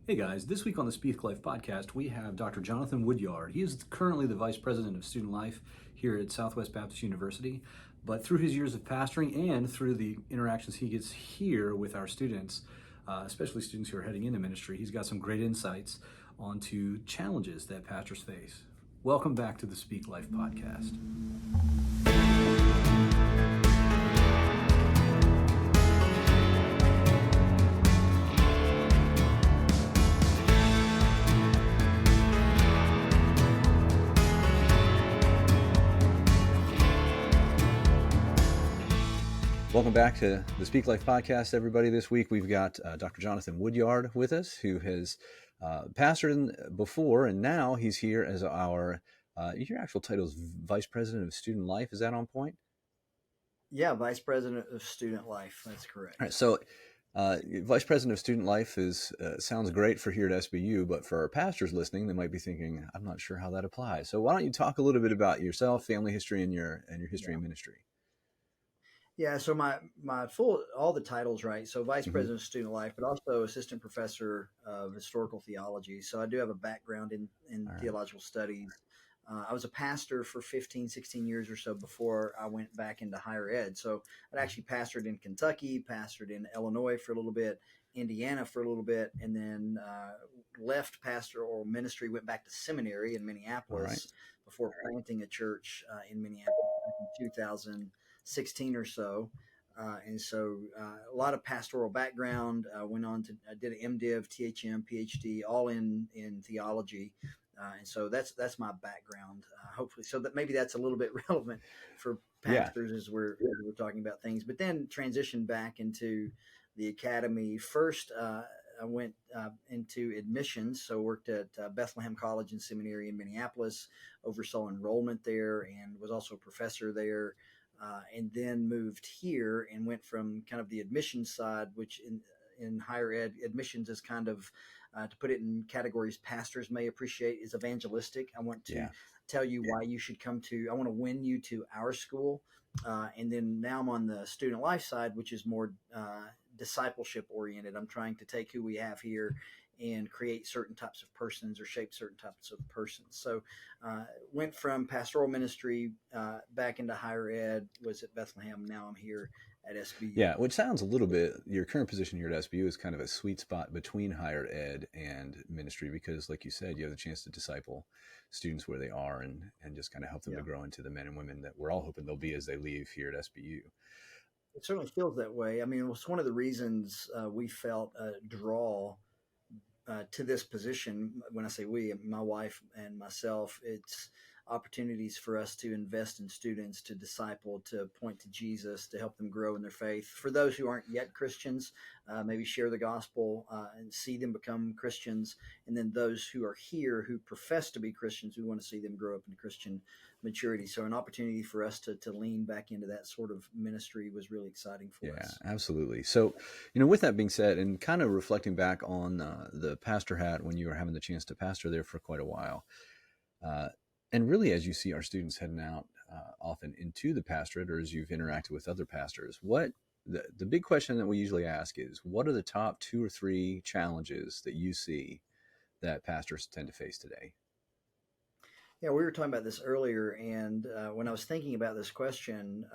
Hey guys, this week on the Speak Life podcast, we have Dr. Jonathan Woodyard. He is currently the Vice President of Student Life here at Southwest Baptist University. But through his years of pastoring and through the interactions he gets here with our students, especially students who are heading into ministry, he's got some great insights onto challenges that pastors face. Welcome back to the Speak Life podcast. Welcome back to the Speak Life podcast, everybody. This week we've got Dr. Jonathan Woodyard with us, who has pastored before, and now he's here as our, your actual title is Vice President of Student Life. Is that on point? Yeah, Vice President of Student Life. That's correct. All right, so Vice President of Student Life sounds great for here at SBU, but for our pastors listening, they might be thinking, I'm not sure how that applies. So why don't you talk a little bit about yourself, family history, and your history in ministry? Yeah, so my all the titles, right? So Vice President of Student Life, but also Assistant Professor of Historical Theology. So I do have a background in theological studies. I was a pastor for 15, 16 years or so before I went back into higher ed. So I'd actually pastored in Kentucky, pastored in Illinois for a little bit, Indiana for a little bit, and then left pastoral ministry, went back to seminary in Minneapolis before planting a church in Minneapolis in 2016 or so. And so a lot of pastoral background, went on to, I did an MDiv, THM, PhD, all in theology. And so that's my background, hopefully. So that maybe that's a little bit relevant for pastors as we're talking about things, but then transition back into the academy. First, I went into admissions, so worked at Bethlehem College and Seminary in Minneapolis, oversaw enrollment there, and was also a professor there. And then moved here and went from kind of the admissions side, which in higher ed, admissions is kind of, to put it in categories pastors may appreciate, is evangelistic. I want to tell you why you should come to, I want to win you to our school. And then now I'm on the student life side, which is more discipleship oriented. I'm trying to take who we have here and create certain types of persons or shape certain types of persons. So went from pastoral ministry back into higher ed, was at Bethlehem. Now I'm here at SBU. Yeah, which sounds a little bit, your current position here at SBU is kind of a sweet spot between higher ed and ministry because, like you said, you have the chance to disciple students where they are and just kind of help them to grow into the men and women that we're all hoping they'll be as they leave here at SBU. It certainly feels that way. I mean, it was one of the reasons we felt a draw to this position. When I say we, my wife and myself, it's opportunities for us to invest in students, to disciple, to point to Jesus, to help them grow in their faith. For those who aren't yet Christians, maybe share the gospel and see them become Christians. And then those who are here who profess to be Christians, we want to see them grow up in Christian maturity. So an opportunity for us to lean back into that sort of ministry was really exciting for us. Yeah, absolutely. So, with that being said, and kind of reflecting back on the pastor hat when you were having the chance to pastor there for quite a while, and really as you see our students heading out often into the pastorate or as you've interacted with other pastors, what the big question that we usually ask is, what are the top 2 or 3 challenges that you see that pastors tend to face today? Yeah, we were talking about this earlier, and when I was thinking about this question,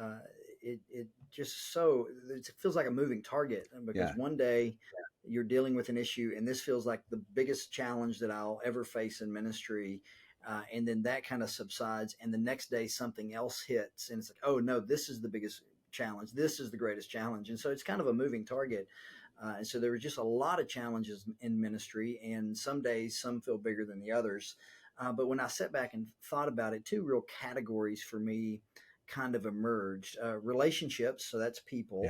it just it feels like a moving target because one day you're dealing with an issue, and this feels like the biggest challenge that I'll ever face in ministry, and then that kind of subsides, and the next day something else hits, and it's like, oh no, this is the biggest challenge, this is the greatest challenge, and so it's kind of a moving target. And so there were just a lot of challenges in ministry, and some days some feel bigger than the others. But when I sat back and thought about it, 2 real categories for me kind of emerged. Relationships, so that's people,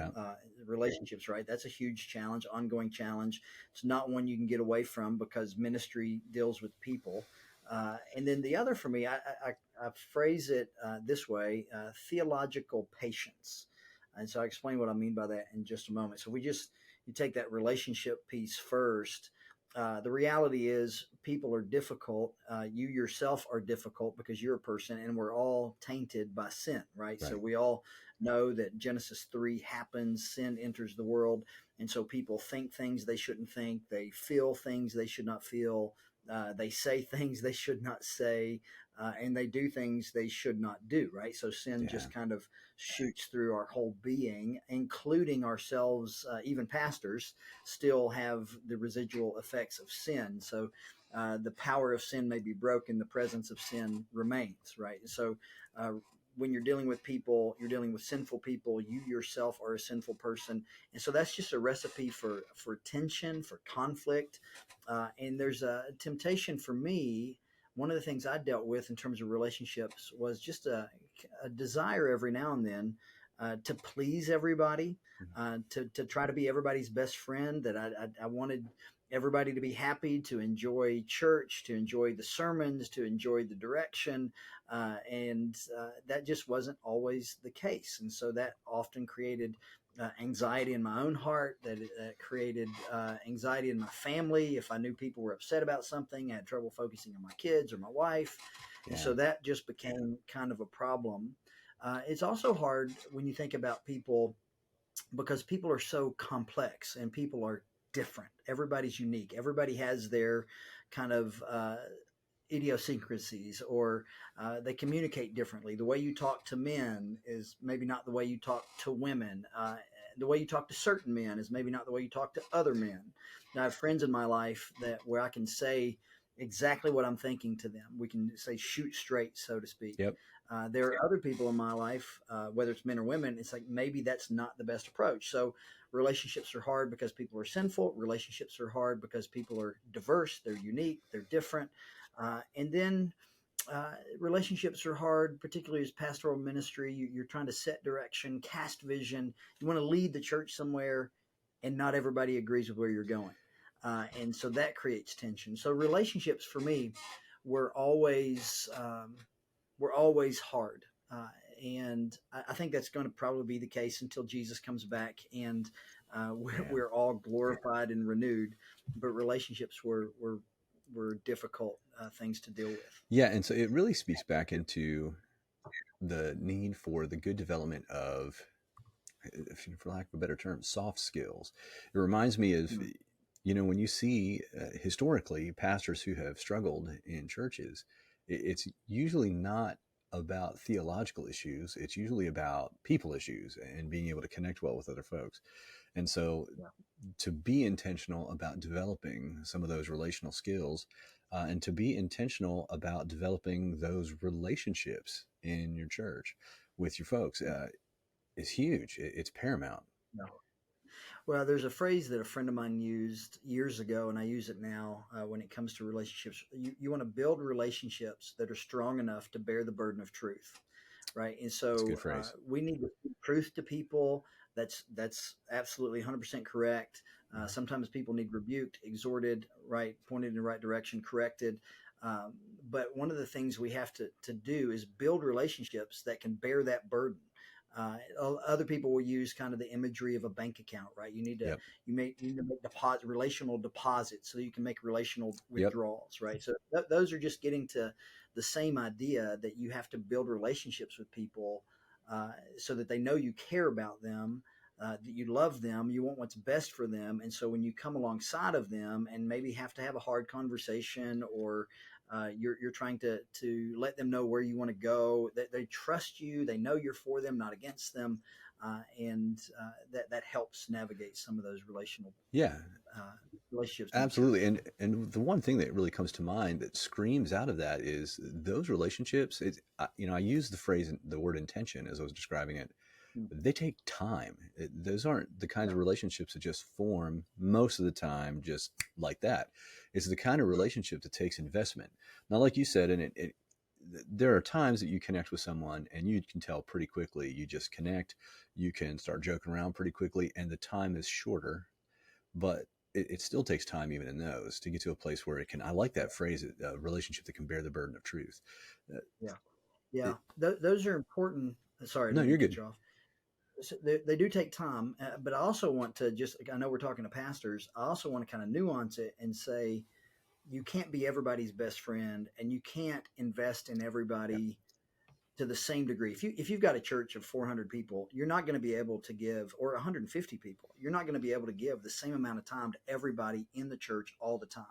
relationships, right? That's a huge challenge, ongoing challenge. It's not one you can get away from because ministry deals with people. And then the other for me, I phrase it this way, theological patience. And so I explain what I mean by that in just a moment. So you take that relationship piece first. the reality is people are difficult. You yourself are difficult because you're a person, and we're all tainted by sin, right? So Right. we all know that Genesis 3 happens, sin enters the world. And so people think things they shouldn't think, they feel things they should not feel, they say things they should not say, and they do things they should not do, right? So sin Yeah. just kind of shoots through our whole being, including ourselves, even pastors still have the residual effects of sin. So the power of sin may be broken, the presence of sin remains, right? So uh, when you're dealing with people, you're dealing with sinful people. You yourself are a sinful person, and so that's just a recipe for tension, for conflict, and there's a temptation for me. One of the things I dealt with in terms of relationships was just a desire every now and then to please everybody, to try to be everybody's best friend. That I wanted everybody to be happy, to enjoy church, to enjoy the sermons, to enjoy the direction, and that just wasn't always the case. And so that often created anxiety in my own heart, that created anxiety in my family. If I knew people were upset about something, I had trouble focusing on my kids or my wife. And Yeah. so that just became kind of a problem. It's also hard when you think about people because people are so complex and people are different. Everybody's unique. Everybody has their kind of idiosyncrasies, or they communicate differently. The way you talk to men is maybe not the way you talk to women. The way you talk to certain men is maybe not the way you talk to other men. Now, I have friends in my life that where I can say exactly what I'm thinking to them. We can say shoot straight, so to speak. Yep. There are other people in my life, whether it's men or women, it's like maybe that's not the best approach. So relationships are hard because people are sinful. Relationships are hard because people are diverse, they're unique, they're different. And then relationships are hard, particularly as pastoral ministry. You're trying to set direction, cast vision. You want to lead the church somewhere, and not everybody agrees with where you're going. And so that creates tension. So relationships for me were always hard. And I think that's going to probably be the case until Jesus comes back and Yeah. we're all glorified and renewed. But relationships were difficult things to deal with. Yeah. And so it really speaks back into the need for the good development of, for lack of a better term, soft skills. It reminds me of, Mm. when you see historically pastors who have struggled in churches, it's usually not about theological issues. It's usually about people issues and being able to connect well with other folks. And so Yeah. to be intentional about developing some of those relational skills, and to be intentional about developing those relationships in your church with your folks, is huge. It's paramount. Yeah. Well, there's a phrase that a friend of mine used years ago, and I use it now when it comes to relationships. You want to build relationships that are strong enough to bear the burden of truth, right? And It's a good so phrase. we need to speak truth to people. That's absolutely 100% correct. Sometimes people need rebuked, exhorted, right, pointed in the right direction, corrected. Um, but one of the things we have to do is build relationships that can bear that burden. Other people will use kind of the imagery of a bank account, right? Yep. You need to make relational deposits so you can make relational Yep. withdrawals, right? So those are just getting to the same idea that you have to build relationships with people so that they know you care about them, that you love them, you want what's best for them. And so when you come alongside of them and maybe have to have a hard conversation, or you're trying to let them know where you want to go, that they trust you, they know you're for them, not against them, and that helps navigate some of those Yeah. uh, relationships in the Absolutely. church. And the one thing that really comes to mind that screams out of that is those relationships. I use the word intention as I was describing it. Mm. They take time. Those aren't the kinds Yeah. of relationships that just form most of the time, just like that. It's the kind of relationship that takes investment. Now, like you said, and there are times that you connect with someone and you can tell pretty quickly. You just connect. You can start joking around pretty quickly, and the time is shorter, but it still takes time even in those to get to a place where it can. I like that phrase, a relationship that can bear the burden of truth. Uh, Yeah. Yeah. it, Those are important. Sorry, I no, didn't mean you're to cut good. you off. they do take time, but I also want to I know we're talking to pastors. I also want to kind of nuance it and say you can't be everybody's best friend, and you can't invest in Yep. everybody to the same degree. If you've got a church of 400 people, you're not going to be able to give, or 150 people, you're not going to be able to give the same amount of time to everybody in the church all the time.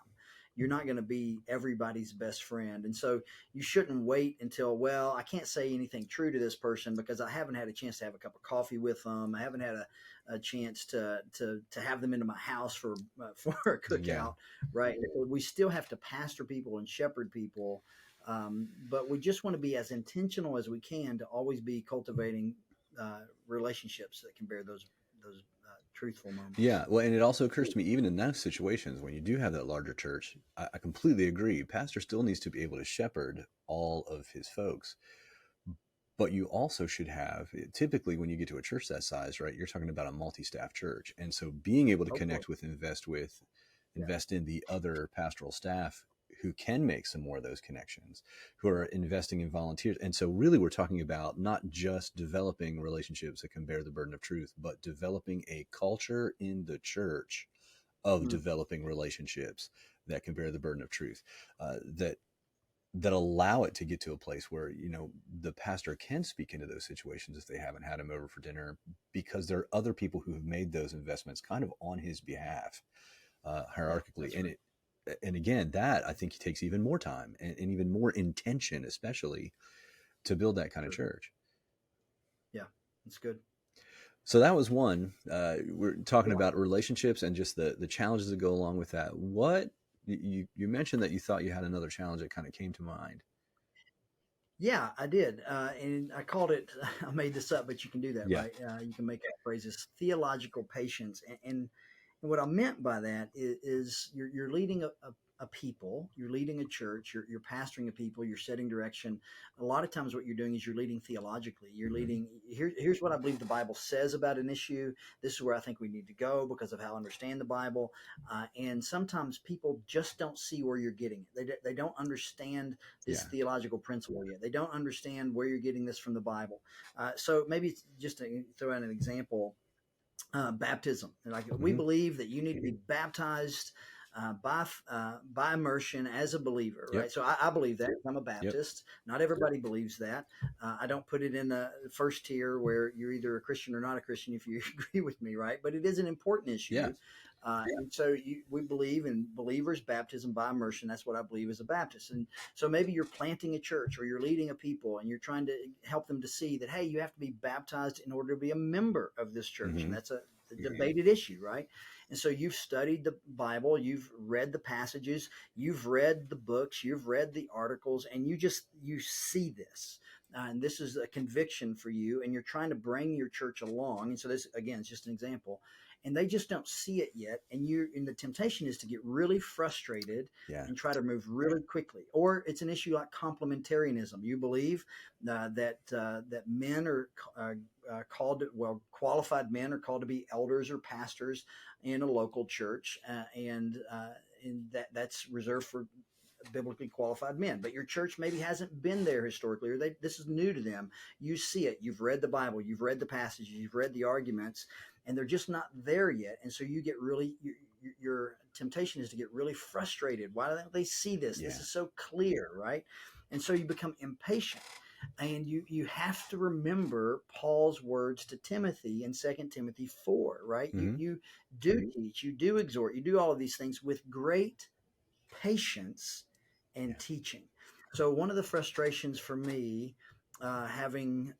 You're not going to be everybody's best friend. And so you shouldn't wait until, well, I can't say anything true to this person because I haven't had a chance to have a cup of coffee with them. I haven't had a chance to have them into my house for a Yeah. cookout, right? We still have to pastor people and shepherd people, but we just want to be as intentional as we can to always be cultivating relationships that can bear those truthful moments. Yeah. Well, and it also occurs to me, even in those situations, when you do have that larger church, I completely agree. Pastor still needs to be able to shepherd all of his folks. But you also should have, typically when you get to a church that size, right, you're talking about a multi-staff church. And so being able to Hopefully, connect with, yeah, invest in the other pastoral staff who can make some more of those connections, who are investing in volunteers. And so really we're talking about not just developing relationships that can bear the burden of truth, but developing a culture in the church of mm, developing relationships that can bear the burden of truth, that allow it to get to a place where, the pastor can speak into those situations if they haven't had him over for dinner, because there are other people who have made those investments kind of on his behalf, yeah, hierarchically. that's right. And again, that I think takes even more time and even more intention, especially to build that kind of Sure, church. yeah, that's good. So that was one. We're talking Yeah, about relationships and just the challenges that go along with that. What you mentioned that you thought you had another challenge that kind of came to mind. yeah, I did, and I called it. I made this up, but you can do that, Yeah. right? You can make up phrases, theological patience, and what I meant by that is you're leading a people, you're leading a church, you're pastoring a people, you're setting direction. A lot of times, what you're doing is you're leading theologically. You're Mm-hmm. leading. Here's what I believe the Bible says about an issue. This is where I think we need to go because of how I understand the Bible. And sometimes people just don't see where you're getting it. They don't understand this Yeah. theological principle yet. They don't understand where you're getting this from the Bible. So maybe just to throw out an example, baptism. Like we Mm-hmm. believe that you need to be baptized by immersion as a believer, Yep. right? So I believe that. I'm a Yep. Baptist. Not everybody believes that. I don't put it in the first tier where you're either a Christian or not a Christian if you agree with me, right? But it is an important Yeah. issue. And so we believe in believers' baptism by immersion. That's what I believe as a Baptist. And so maybe you're planting a church or you're leading a people and you're trying to help them to see that, hey, you have to be baptized in order to be a member of this church. Mm-hmm. And that's a debated issue, right? And so you've studied the Bible, you've read the passages, you've read the books, you've read the articles, and you see this. And this is a conviction for you, and you're trying to bring your church along. And so this again is just an example, and they just don't see it yet. And the temptation is to get really frustrated Yeah. and try to move really quickly. Or it's an issue like complementarianism. You believe that men are called to, well, qualified men are called to be elders or pastors in a local church, and that's reserved for biblically qualified men. But your church maybe hasn't been there historically, or this is new to them. You see it. You've read the Bible. You've read the passages. You've read the arguments, and they're just not there yet. And so you get really your temptation is to get really frustrated. Why don't they see this? This Yeah. is so clear, right? And so you become impatient. And you have to remember Paul's words to Timothy in 2 Timothy 4, right? You Mm-hmm. you do teach, you do exhort, you do all of these things with great patience and Yeah. teaching. So one of the frustrations for me, having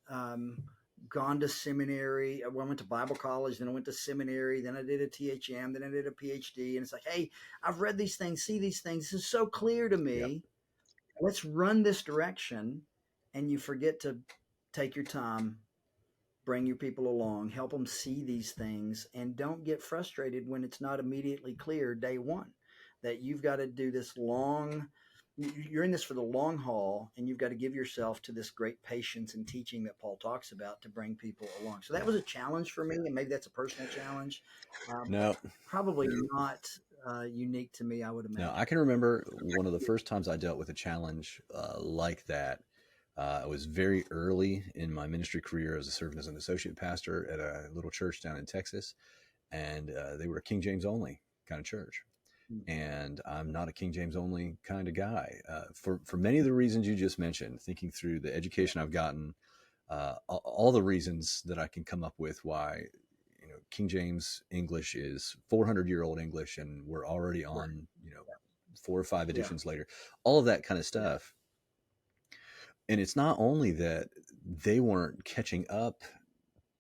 gone to seminary, I went to Bible college, then I went to seminary, then I did a THM, then I did a PhD, and it's like, hey, I've read these things, see these things. This is so clear to Yep. me. Let's run this direction, and you forget to take your time, bring your people along, help them see these things, and don't get frustrated when it's not immediately clear day one that you've got to do this long. You're in this for the long haul, and you've got to give yourself to this great patience and teaching that Paul talks about to bring people along. So that Yeah. was a challenge for me, and maybe that's a personal challenge, but No, probably not unique to me, I would no, I imagine. can remember one of the first times I dealt with a challenge like that. I was very early in my ministry career as a serving as an associate pastor at a little church down in Texas, and they were a King James only kind of church. And I'm not a King James only kind of guy for many of the reasons you just mentioned. Thinking through the education I've gotten, all the reasons that I can come up with why King James English is 400-year-old English, and we're already on 4 or 5 editions later. All of that kind of stuff. And it's not only that they weren't catching up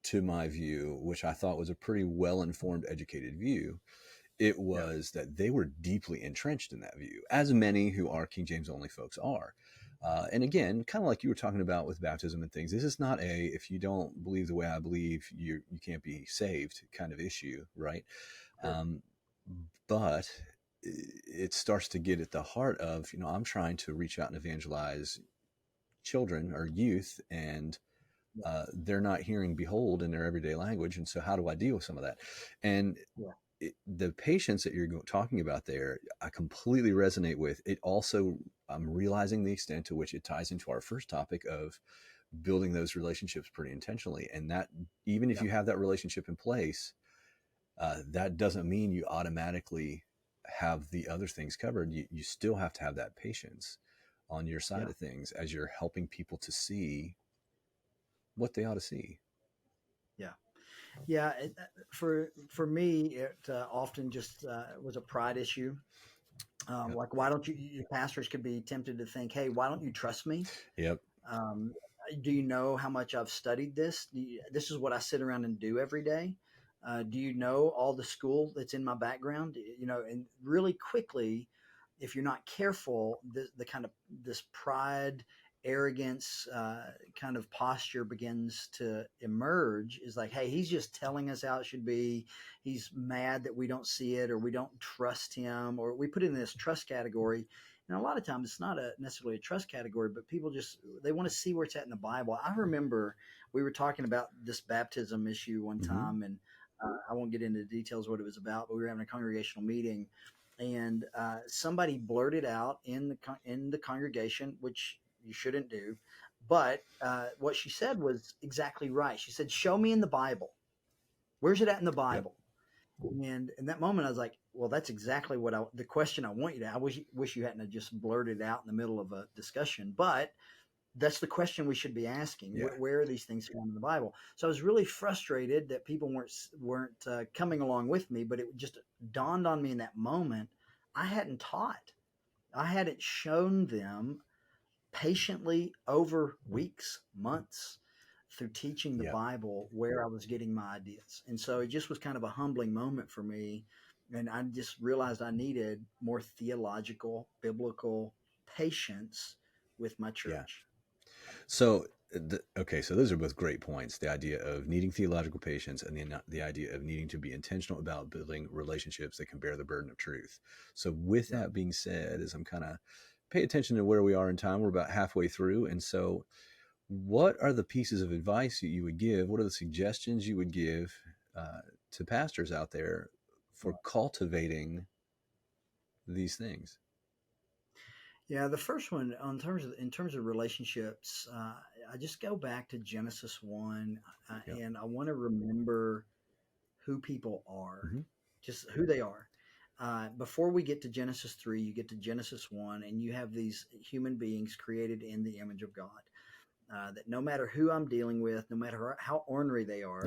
to my view, which I thought was a pretty well-informed, educated view. It was that they were deeply entrenched in that view, as many who are King James only folks are. And again, kind of like you were talking about with baptism and things, this is not if you don't believe the way I believe, you can't be saved kind of issue, right? Sure. But it starts to get at the heart of, I'm trying to reach out and evangelize children or youth, and they're not hearing behold in their everyday language. And so how do I deal with some of that? And the patience that you're talking about there, I completely resonate with. It also, I'm realizing the extent to which it ties into our first topic of building those relationships pretty intentionally. And that even if you have that relationship in place, that doesn't mean you automatically have the other things covered. You still have to have that patience on your side of things as you're helping people to see what they ought to see. Yeah. For me, it often just was a pride issue. Like, why don't you, pastors could be tempted to think, hey, why don't you trust me? Yep. Do you know how much I've studied this? This is what I sit around and do every day. Do you know all the school that's in my background? And really quickly, if you're not careful, the kind of this pride, arrogance kind of posture begins to emerge. Is like, hey, he's just telling us how it should be. He's mad that we don't see it, or we don't trust him, or we put it in this trust category. And a lot of times it's not necessarily a trust category, but people they want to see where it's at in the Bible. I remember we were talking about this baptism issue one time, and I won't get into the details of what it was about, but we were having a congregational meeting, and somebody blurted out in the congregation, which you shouldn't do, but what she said was exactly right. She said, "Show me in the Bible. Where's it at in the Bible?" And in that moment, I was like, well, that's exactly the question I want you to. I wish you hadn't just blurted out in the middle of a discussion, but that's the question we should be asking. Yeah. Where are these things found in the Bible? So I was really frustrated that people weren't coming along with me, but it just dawned on me in that moment. I hadn't taught. I hadn't shown them patiently over weeks, months, through teaching the Bible where I was getting my ideas. And so it just was kind of a humbling moment for me. And I just realized I needed more theological, biblical patience with my church. Yeah. So, so those are both great points. The idea of needing theological patience, and then the idea of needing to be intentional about building relationships that can bear the burden of truth. So with that being said, as I'm kind of pay attention to where we are in time, we're about halfway through. And so what are the pieces of advice that you would give? What are the suggestions you would give to pastors out there for cultivating these things? Yeah, the first one in terms of relationships, I just go back to Genesis 1, and I want to remember who people are, just who they are. Before we get to Genesis 3, you get to Genesis 1, and you have these human beings created in the image of God. That no matter who I'm dealing with, no matter how ornery they are,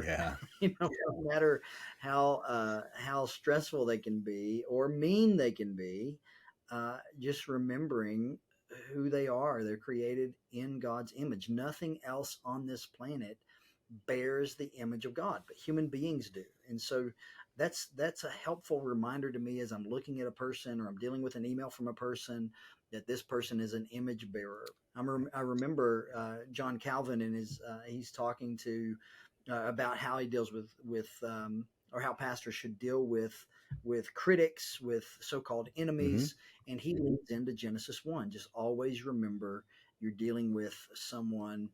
no matter how stressful they can be or mean they can be, just remembering who they are. They're created in God's image. Nothing else on this planet bears the image of God, but human beings do. And so that's a helpful reminder to me as I'm looking at a person or I'm dealing with an email from a person, that this person is an image bearer. I remember John Calvin in he's talking to about how he deals with or how pastors should deal with critics, with so-called enemies, and he leads into Genesis 1. Just always remember you're dealing with someone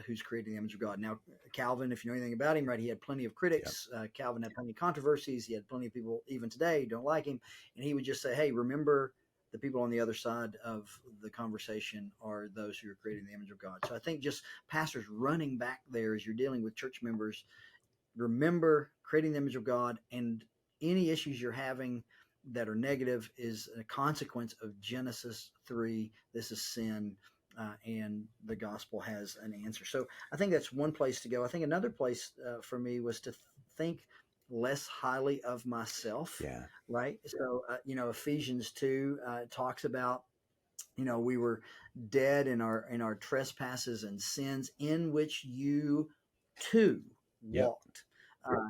who's created the image of God. Now, Calvin, if you know anything about him, right, he had plenty of critics. Calvin had plenty of controversies. He had plenty of people, even today, who don't like him. And he would just say, hey, remember the people on the other side of the conversation are those who are creating the image of God. So I think just pastors running back there as you're dealing with church members, remember creating the image of God, and any issues you're having that are negative is a consequence of Genesis 3. This is sin, and the gospel has an answer. So I think that's one place to go. I think another place for me was to think less highly of myself. Yeah. Right. So, Ephesians 2 talks about, we were dead in our trespasses and sins, in which you too Yep. walked.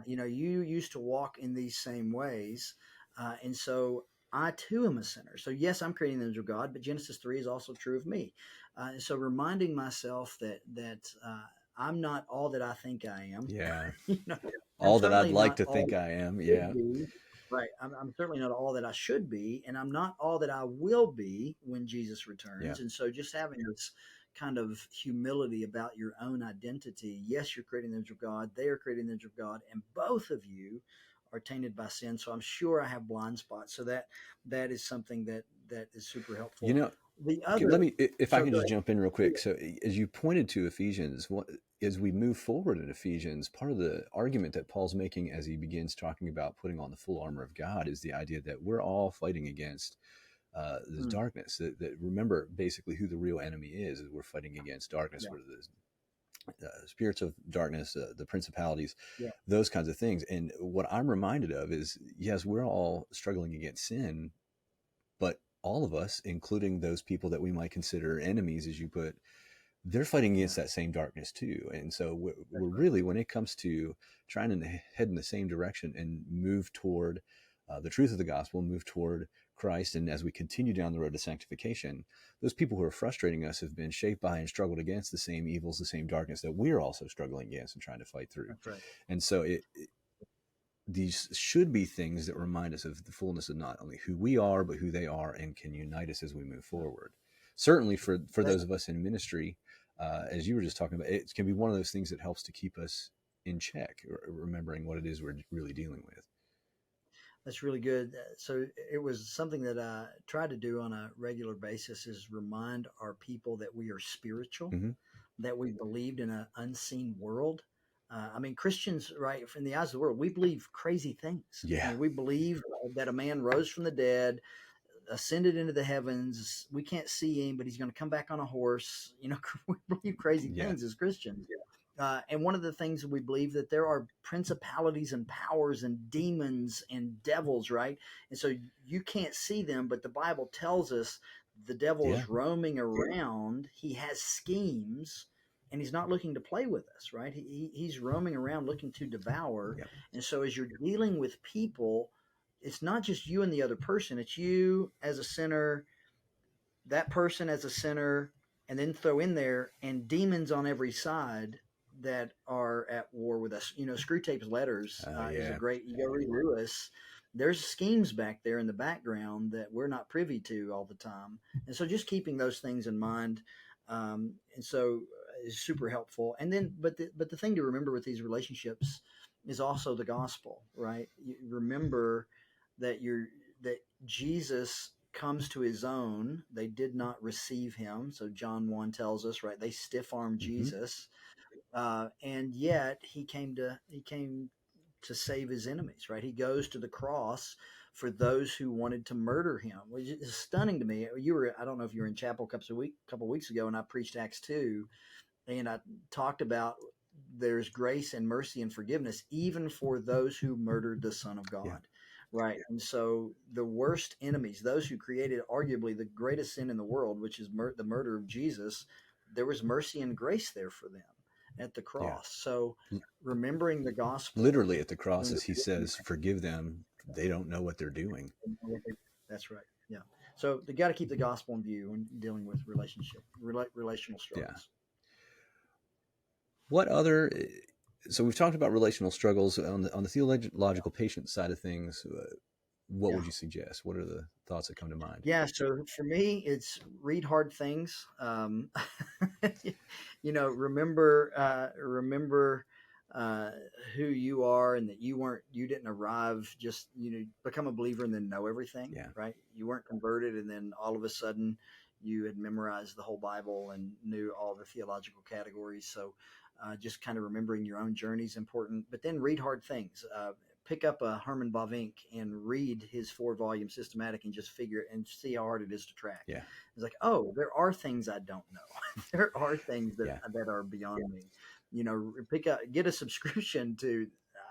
You used to walk in these same ways, and so I too am a sinner. So yes, I'm creating the image of God, but Genesis 3 is also true of me. So reminding myself that I'm not all that I think I am. Yeah. I'm All that I'd certainly like not to all think I am. that I Yeah. should be. Right. I'm certainly not all that I should be, and I'm not all that I will be when Jesus Yeah. returns. And so just having this kind of humility about your own identity. Yes, you're creating the image of God. They are creating the image of God, and both of you are tainted by sin. So I'm sure I have blind spots. So that is something that is super You helpful. know, The let other, me, if I so can go just ahead. jump in real quick. So, as you pointed to Ephesians, as we move forward in Ephesians, part of the argument that Paul's making as he begins talking about putting on the full armor of God is the idea that we're all fighting against this Mm, darkness. That remember basically who the real enemy is we're fighting against darkness, yeah, where the spirits of darkness, the principalities, yeah, those kinds of things. And what I'm reminded of is, yes, we're all struggling against sin, but all of us, including those people that we might consider enemies, as you put, they're fighting yeah. against that same darkness too. And so That's we're right. really, when it comes to trying to head in the same direction and move toward the truth of the gospel, move toward Christ, and as we continue down the road to sanctification, those people who are frustrating us have been shaped by and struggled against the same evils, the same darkness that we're also struggling against and trying to fight through. That's right. And so these should be things that remind us of the fullness of not only who we are, but who they are, and can unite us as we move Yeah. forward. Certainly for That, those of us in ministry, as you were just talking about, it can be one of those things that helps to keep us in check, remembering what it is we're really dealing with. That's really good. So it was something that I try to do on a regular basis, is remind our people that we are spiritual, Mm-hmm. that we believed in an unseen world. Christians, right, in the eyes of the world, we believe crazy things. I Yeah. mean, we believe that a man rose from the dead, ascended into the heavens. We can't see him, but he's going to come back on a horse. We believe crazy Yeah. things as Christians. And one of the things we believe, that there are principalities and powers and demons and devils, right? And so you can't see them, but the Bible tells us the devil Yeah. is roaming around. He has schemes, and he's not looking to play with us, right? He's roaming around looking to devour. Yeah. And so as you're dealing with people, it's not just you and the other person, it's you as a sinner, that person as a sinner, and then throw in there and demons on every side that are at war with us. Screwtape's Letters is a Yeah. great. You go read Lewis. There's schemes back there in the background that we're not privy to all the time, and so just keeping those things in mind, and so is super helpful. And then, but the thing to remember with these relationships is also the gospel, right? You remember that that Jesus comes to his own. They did not receive him. So John 1 tells us, right, they stiff armed Mm-hmm. Jesus. And yet he came to save his enemies, right? He goes to the cross for those who wanted to murder him, which is stunning to me. I don't know if you were in chapel a couple of weeks ago, and I preached Acts 2, and I talked about there's grace and mercy and forgiveness even for those who murdered the Son of Yeah. God. Right. And so the worst enemies, those who created arguably the greatest sin in the world, which is the murder of Jesus, there was mercy and grace there for them at the Yeah. cross. So remembering the gospel. Literally at the cross, as he says, forgive them. They don't know what they're doing. That's right. Yeah. So they got to keep the gospel in view when dealing with relational Yeah. struggles. What other? So we've talked about relational struggles on the theological patient side of things. What Yeah. would you suggest? What are the thoughts that come to mind? Yeah, so for me, it's read hard things. Remember uh, who you are, and that you didn't arrive just, become a believer and then know everything, Yeah. right? You weren't converted and then all of a sudden you had memorized the whole Bible and knew all the theological categories. So just kind of remembering your own journey is important, but then read hard things. Pick up a Herman Bavinck and read his 4-volume systematic and just figure it and see how hard it is to track. Yeah. It's like, oh, there are things I don't know. There are things Yeah. that are beyond me. Get a subscription to,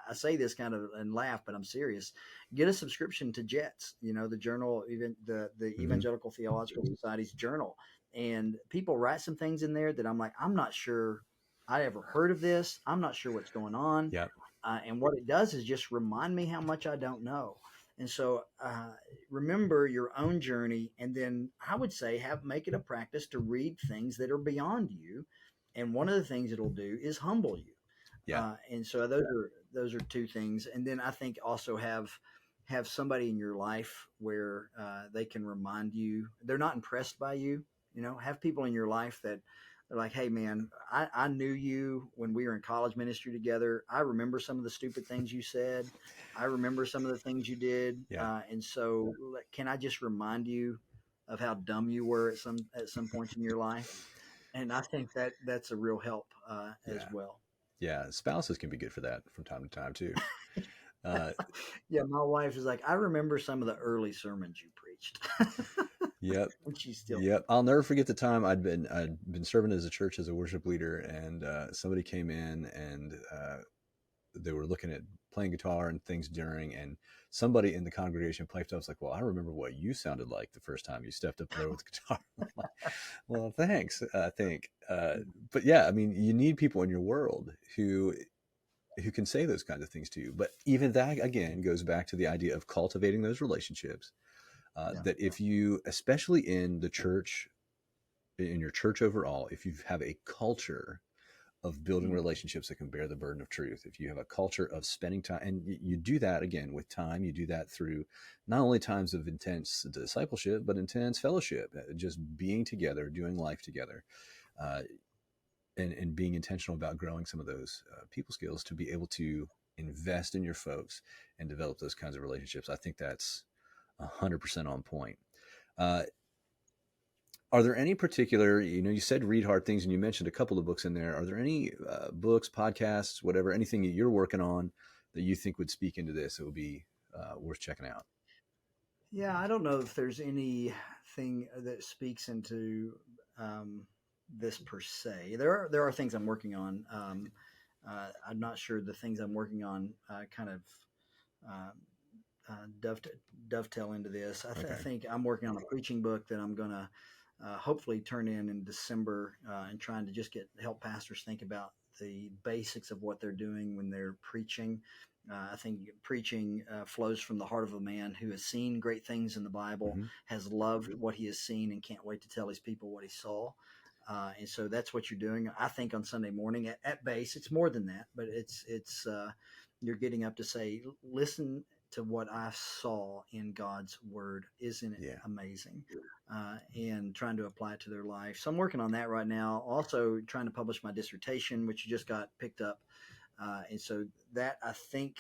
I say this kind of and laugh, but I'm serious. Get a subscription to Jets, the journal, even the Evangelical Theological Society's journal. And people write some things in there that I'm like, I'm not sure I ever heard of this. I'm not sure what's going on. Yeah. And what it does is just remind me how much I don't know. And so remember your own journey, and then I would say make it a practice to read things that are beyond you. And one of the things it'll do is humble you. Yeah. And so those are two things. And then I think also have somebody in your life where they can remind you they're not impressed by you. Have people in your life that they're like, hey man, I knew you when we were in college ministry together. I remember some of the stupid things you said. I remember some of the things you did. Yeah. And so can I just remind you of how dumb you were at some points in your life? And I think that's a real help as Yeah. well. Yeah. Spouses can be good for that from time to time too. Yeah, my wife is like, I remember some of the early sermons you preached. Yep. And she's still. Yep. I'll never forget the time I'd been serving as a church as a worship leader, and somebody came in and they were looking at playing guitar and things during, and somebody in the congregation piped up, was like, well, I remember what you sounded like the first time you stepped up there with the guitar. I'm like, well, thanks. I think. But yeah, I mean, you need people in your world who can say those kinds of things to you. But even that, again, goes back to the idea of cultivating those relationships. That if you, especially in the church, in your church overall, if you have a culture of building relationships that can bear the burden of truth, if you have a culture of spending time, and you do that again with time, you do that through not only times of intense discipleship, but intense fellowship, just being together, doing life together, and being intentional about growing some of those people skills to be able to invest in your folks and develop those kinds of relationships. I think that's 100% on point. Are there any particular, you said read hard things and you mentioned a couple of books in there. Are there any books, podcasts, whatever, anything that you're working on that you think would speak into this that would be worth checking out? Yeah, I don't know if there's anything that speaks into this per se. There are things I'm working on. I'm not sure the things I'm working on kind of dovetail into this. I think I'm working on a preaching book that I'm going to hopefully turn in December, and trying to just help pastors think about the basics of what they're doing when they're preaching. I think preaching flows from the heart of a man who has seen great things in the Bible, has loved what he has seen, and can't wait to tell his people what he saw. And so that's what you're doing. I think on Sunday morning at base, it's more than that, but it's you're getting up to say, listen to what I saw in God's word. Isn't it amazing? And trying to apply it to their life. So I'm working on that right now. Also trying to publish my dissertation, which just got picked up. And so that, I think,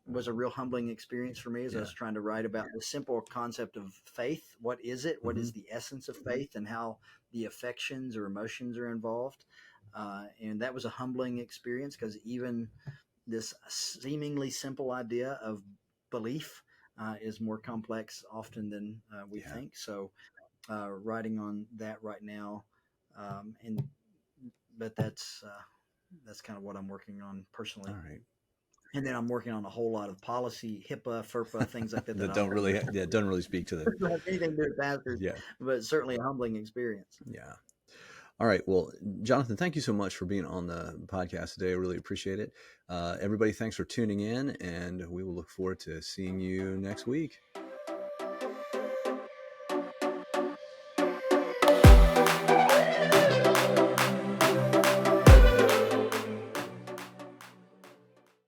was a real humbling experience for me as I was trying to write about the simple concept of faith. What is it? What is the essence of faith, and how the affections or emotions are involved? And that was a humbling experience, because even this seemingly simple idea of belief is more complex often than we think. So writing on that right now. But that's kind of what I'm working on personally. All right. And then I'm working on a whole lot of policy, HIPAA, FERPA, things like that. that don't really speak to them. Don't have anything to do with pastors, but certainly a humbling experience. Yeah. All right. Well, Jonathan, thank you so much for being on the podcast today. I really appreciate it. Everybody, thanks for tuning in, and we will look forward to seeing you next week.